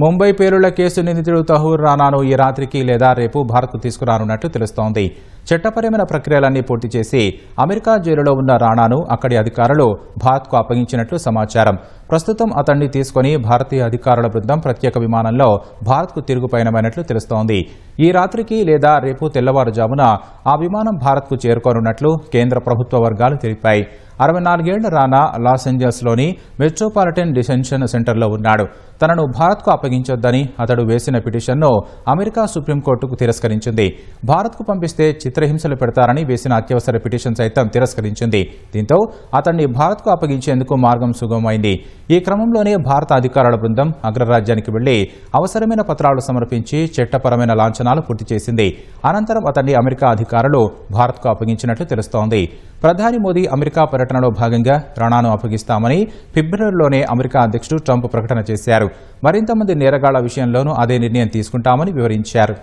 Mumbai పేలుళ్ల case నిందితుడు తహూర్ రానాను ఈ రాత్రికి లేదా రేపు భారత్కు తీసుకురానున్నట్లు తెలుస్తోంది. చట్టపరమైన ప్రక్రియలన్నీ పూర్తి చేసి అమెరికా జైలులో ఉన్న రానాను అక్కడి అధికారులు భారత్కు అప్పగించినట్లు సమాచారం. ప్రస్తుతం అతన్ని తీసుకుని భారతీయ అధికారుల బృందం ప్రత్యేక విమానంలో భారత్కు తిరుగు పయనమైనట్లు తెలుస్తోంది. ఈ రాత్రికి లేదా రేపు తెల్లవారుజామున ఆ విమానం భారత్కు చేరుకోనున్నట్లు కేంద్ర ప్రభుత్వ వర్గాలు తెలిపాయి. 64 ఏళ్ల రానా లాస్ ఏంజల్స్లోని మెట్రోపాలిటన్ డిటెన్షన్ సెంటర్లో ఉన్నాడు. తనను భారత్కు అప్పగించొద్దని అతడు వేసిన పిటిషన్ను అమెరికా సుప్రీంకోర్టుకు తిరస్కరించింది. భారత్కు పంపిస్తే చిత్రహింసలు పెడతారని వేసిన అత్యవసర పిటిషన్ సైతం తిరస్కరించింది. దీంతో అతన్ని భారత్కు అప్పగించేందుకు మార్గం సుగమమైంది. ఈ క్రమంలోనే భారత అధికారుల బృందం అగ్రరాజ్యానికి వెళ్లి అవసరమైన పత్రాలు సమర్పించి చట్టపరమైన లాంఛనాలు పూర్తి చేసింది. అనంతరం అతన్ని అమెరికా అధికారులు భారత్కు అప్పగించినట్లు తెలుస్తోంది. ప్రధాని మోదీ అమెరికా పర్యటనలో భాగంగా రానాను అప్పగిస్తామని ఫిబ్రవరిలోనే అమెరికా అధ్యక్షుడు ట్రంప్ ప్రకటన చేశారు. మరింత మంది నేరగాళ్ల విషయంలోనూ అదే నిర్ణయం తీసుకుంటామని వివరించారు.